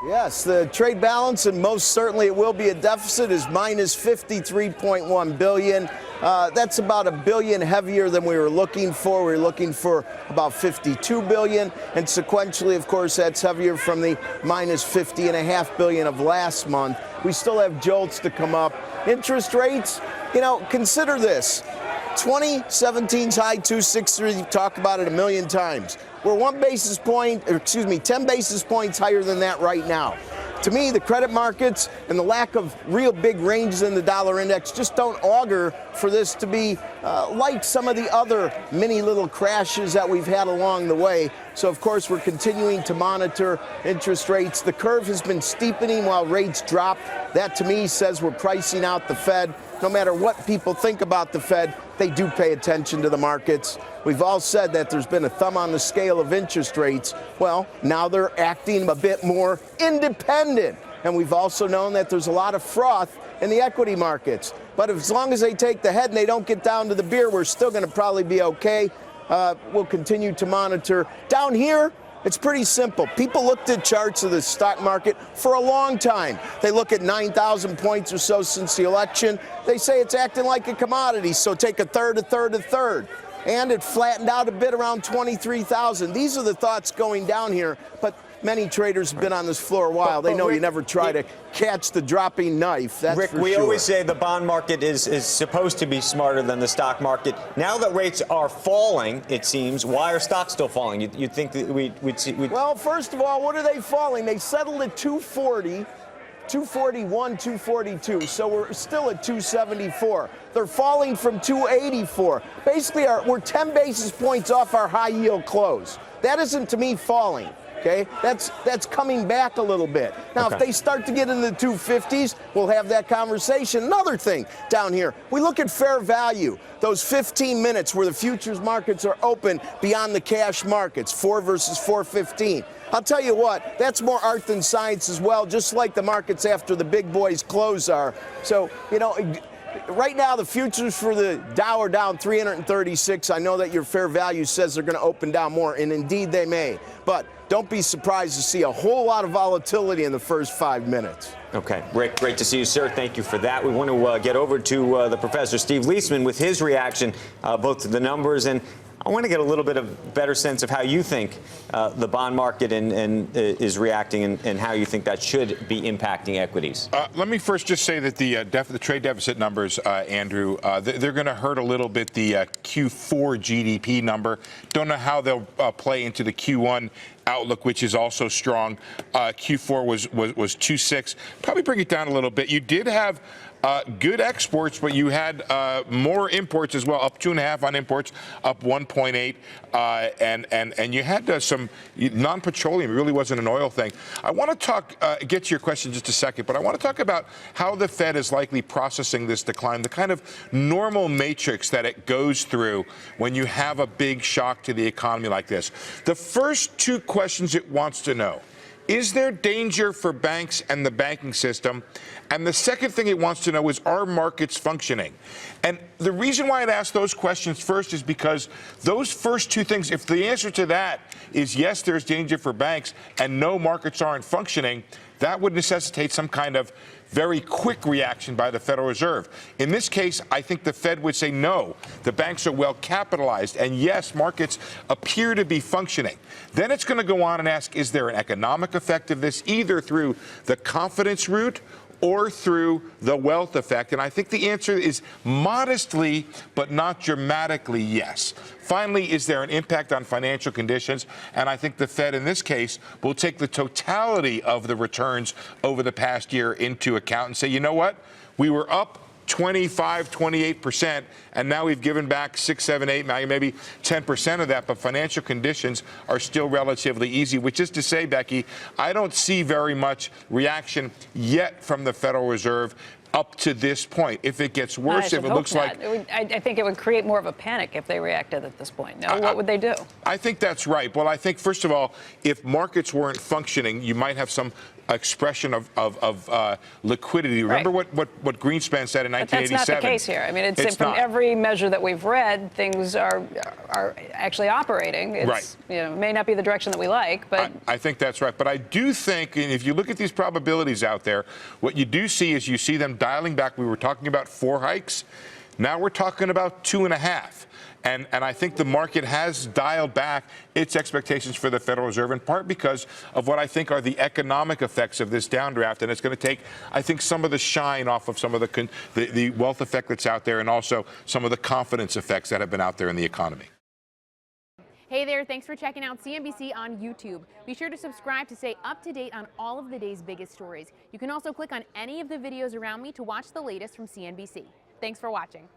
Yes, the trade balance, and most certainly it will be a deficit, is minus $53.1 billion. That's about $1 billion heavier than we were looking for. We were looking for about $52 billion, and sequentially, of course, that's heavier from the minus $50.5 billion of last month. We still have jolts to come up. Interest rates, consider this. 2017's high 263, you've talked about it a million times. We're 10 basis points higher than that right now. To me, the credit markets and the lack of real big ranges in the dollar index just don't augur for this to be like some of the other mini little crashes that we've had along the way. So, of course, we're continuing to monitor interest rates. The curve has been steepening while rates drop. That, to me, says we're pricing out the Fed. No matter what people think about the Fed, they do pay attention to the markets. We've all said that there's been a thumb on the scale of interest rates. Well, now they're acting a bit more independent. And we've also known that there's a lot of froth in the equity markets. But as long as they take the head and they don't get down to the beer, we're still going to probably be okay. We'll continue to monitor. Down here, it's pretty simple. People looked at charts of the stock market for a long time. They look at 9,000 points or so since the election. They say it's acting like a commodity, so take a third. And it flattened out a bit around 23,000. These are the thoughts going down here, but many traders have been on this floor a while. They know Rick, you never try to catch the dropping knife. That's Rick, for we sure. always say the bond market is supposed to be smarter than the stock market. Now that rates are falling, it seems, why are stocks still falling? You'd think that we'd see... Well, first of all, what are they falling? They settled at 240. 241, 242, so we're still at 274. They're falling from 284. Basically, we're 10 basis points off our high yield close. That isn't, to me, falling. Okay, that's coming back a little bit. Now, if they start to get into the 250s, we'll have that conversation. Another thing down here, we look at fair value, those 15 minutes where the futures markets are open beyond the cash markets, 4 versus 415. I'll tell you what, that's more art than science as well, just like the markets after the big boys close are. So, right now the futures for the Dow are down 336. I know that your fair value says they're going to open down more, and indeed they may. But don't be surprised to see a whole lot of volatility in the first 5 minutes. Okay, Rick, great to see you, sir. Thank you for that. We want to get over to the professor, Steve Liesman, with his reaction both to the numbers, and I want to get a little bit of better sense of how you think the bond market is reacting and how you think that should be impacting equities. Let me first just say that the trade deficit numbers, Andrew, they're going to hurt a little bit the Q4 GDP number. Don't know how they'll play into the Q1 outlook, which is also strong. Q4 was 2.6. Probably bring it down a little bit. You did have good exports, but you had more imports as well, up 2.5 on imports, up 1.8, and you had some non-petroleum. It really wasn't an oil thing. I want to get to your question in just a second, but I want to talk about how the Fed is likely processing this decline, the kind of normal matrix that it goes through when you have a big shock to the economy like this. The first two questions it wants to know: is there danger for banks and the banking system? And the second thing it wants to know is, are markets functioning? And the reason why I'd ask those questions first is because those first two things, if the answer to that is yes, there's danger for banks and no, markets aren't functioning, that would necessitate some kind of very quick reaction by the Federal Reserve. In this case, I think the Fed would say no, the banks are well capitalized, and yes, markets appear to be functioning. Then it's going to go on and ask, is there an economic effect of this, either through the confidence route or through the wealth effect? And I think the answer is modestly, but not dramatically, yes. Finally, is there an impact on financial conditions? And I think the Fed, in this case, will take the totality of the returns over the past year into account and say, you know what? We were up 25, 28%, and now we've given back 6, 7, 8, maybe 10% of that, but financial conditions are still relatively easy, which is to say, Becky, I don't see very much reaction yet from the Federal Reserve up to this point. If it gets worse, if it looks like... I think it would create more of a panic if they reacted at this point. No, what would they do? I think that's right. Well, I think, first of all, if markets weren't functioning, you might have some expression of liquidity. Remember what Greenspan said in 1987? But that's not the case here. I mean, it's from not. every measure that we've read, things are actually operating. It's, right. You know, it may not be the direction that we like, but I think that's right. But I do think, and if you look at these probabilities out there, what you do see is you see them dialing back. We were talking about 4 hikes. Now we're talking about 2.5. And I think the market has dialed back its expectations for the Federal Reserve, in part because of what I think are the economic effects of this downdraft. And it's going to take, I think, some of the shine off of some of the wealth effect that's out there, and also some of the confidence effects that have been out there in the economy. Hey there, thanks for checking out CNBC on YouTube. Be sure to subscribe to stay up to date on all of the day's biggest stories. You can also click on any of the videos around me to watch the latest from CNBC. Thanks for watching.